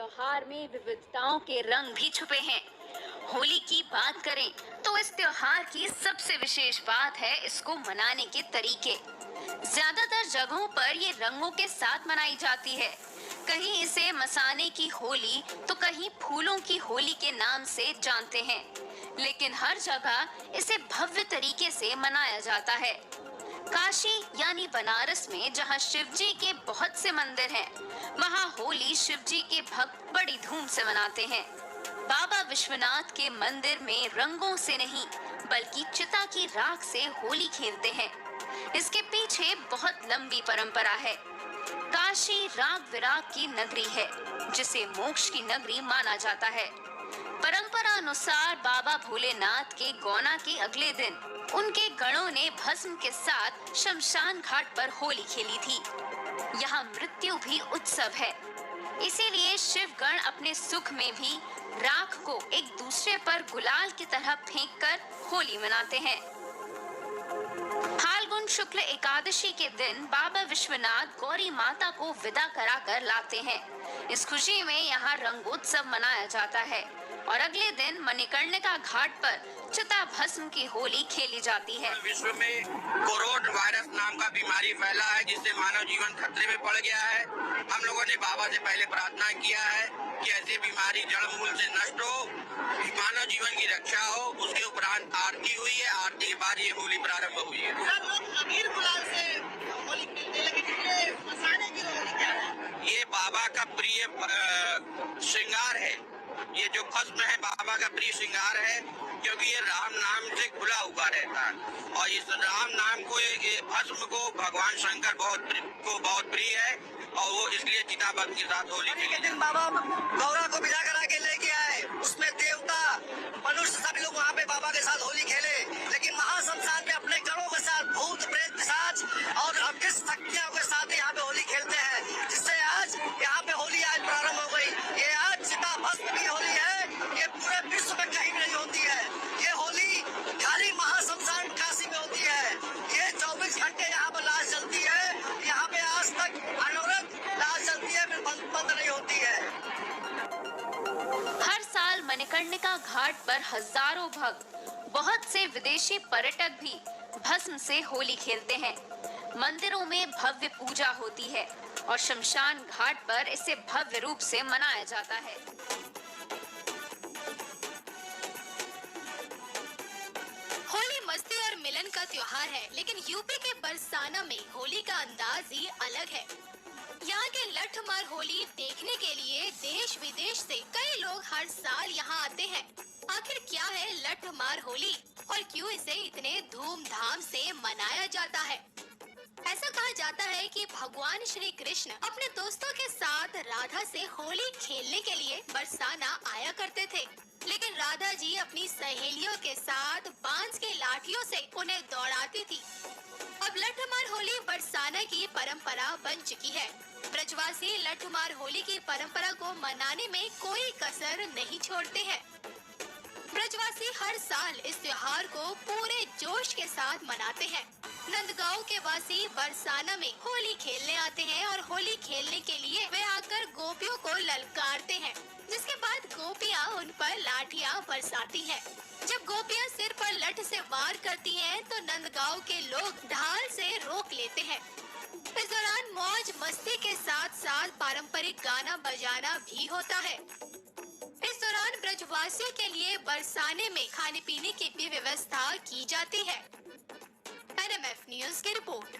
त्योहार में विविधताओं के रंग भी छुपे हैं। होली की बात करें तो इस त्योहार की सबसे विशेष बात है इसको मनाने के तरीके। ज्यादातर जगहों पर ये रंगों के साथ मनाई जाती है। कहीं इसे मसाने की होली तो कहीं फूलों की होली के नाम से जानते हैं, लेकिन हर जगह इसे भव्य तरीके से मनाया जाता है। काशी यानी बनारस में जहाँ शिव जी के बहुत से मंदिर हैं, वहाँ होली शिव जी के भक्त बड़ी धूम से मनाते हैं। बाबा विश्वनाथ के मंदिर में रंगों से नहीं बल्कि चिता की राख से होली खेलते हैं। इसके पीछे बहुत लंबी परंपरा है। काशी राग विराग की नगरी है, जिसे मोक्ष की नगरी माना जाता है। परंपरा अनुसार बाबा भोलेनाथ के गौना के अगले दिन उनके गणों ने भस्म के साथ शमशान घाट पर होली खेली थी। यहाँ मृत्यु भी उत्सव है, इसीलिए शिव गण अपने सुख में भी राख को एक दूसरे पर गुलाल की तरह फेंककर होली मनाते हैं। फाल्गुन शुक्ल एकादशी के दिन बाबा विश्वनाथ गौरी माता को विदा कराकर लाते हैं। इस खुशी में यहाँ रंगोत्सव मनाया जाता है और अगले दिन मणिकर्णिका घाट पर चिता भस्म की होली खेली जाती है। विश्व में कोरोना वायरस नाम का बीमारी फैला है, जिससे मानव जीवन खतरे में पड़ गया है। हम लोगों ने बाबा से पहले प्रार्थना किया है कि ऐसी बीमारी जड़ मूल से नष्ट हो, मानव जीवन की रक्षा हो। उसके उपरांत आरती हुई है, आरती के बाद ये होली प्रारंभ हुई है। अबीर गुलाल से होली खेलते, लेकिन ये मसाने की होली क्या है? ये बाबा का प्रिय श्रृंगार है। ये जो भस्म है बाबा का प्रिय श्रृंगार है, क्योंकि ये राम नाम से खुला हुआ रहता है और इस राम नाम को ये भस्म को भगवान शंकर बहुत प्रिय है और वो इसलिए चिता भस्म के साथ होली खेले। दिन बाबा गौरा को बिठा करा के लेके आए, उसमें देवता मनुष्य सभी लोग वहाँ पे बाबा के साथ होली खेले, लेकिन महाशमशान में अपने गणों के साथ भूत प्रेत पिशाच और अभिष्ट शक्तियों के साथ यहाँ पे होली खेलते हैं, जिससे आज यहाँ पे होली आज प्रारंभ हो गई। ये आज चिता भस्म की होली है, ये पूरे विश्व में कहीं नहीं होती है। ये होली खाली महाशमशान काशी में होती है। ये 24 घंटे यहाँ पर लाश जलती है, यहाँ पे आज तक अनवरत लाश जलती है, फिर बंद नहीं होती है। हर साल मणिकर्णिका घाट पर हजारों भक्त, बहुत से विदेशी पर्यटक भी भस्म से होली खेलते हैं। मंदिरों में भव्य पूजा होती है और शमशान घाट पर इसे भव्य रूप से मनाया जाता है। होली मस्ती और मिलन का त्योहार है, लेकिन यूपी के बरसाना में होली का अंदाज ही अलग है। यहाँ के लठमार होली देखने के लिए देश विदेश से कई लोग हर साल यहाँ आते हैं। आखिर क्या है लठमार होली और क्यों इसे इतने धूमधाम से मनाया जाता है? ऐसा कहा जाता है कि भगवान श्री कृष्ण अपने दोस्तों के साथ राधा से होली खेलने के लिए बरसाना आया करते थे, लेकिन राधा जी अपनी सहेलियों के साथ बांस के लाठियों से उन्हें दौड़ाती थी। अब लठमार होली बरसाना की परंपरा बन चुकी है। ब्रजवासी लठमार होली की परंपरा को मनाने में कोई कसर नहीं छोड़ते हैं। ब्रजवासी हर साल इस त्योहार को पूरे जोश के साथ मनाते हैं। नंदगांव के वासी बरसाना में होली खेलने आते हैं और होली खेलने के लिए वे आकर गोपियों को ललकारते हैं, जिसके बाद गोपियां उन पर लाठियां बरसाती हैं। जब गोपियां सिर पर लठ से वार करती हैं, तो नंदगांव के लोग ढाल से रोक लेते हैं। इस दौरान मौज मस्ती के साथ साथ पारंपरिक गाना बजाना भी होता है। इस दौरान ब्रजवासियों के लिए बरसाने में खाने पीने की भी व्यवस्था की जाती है। NMF न्यूज की रिपोर्ट।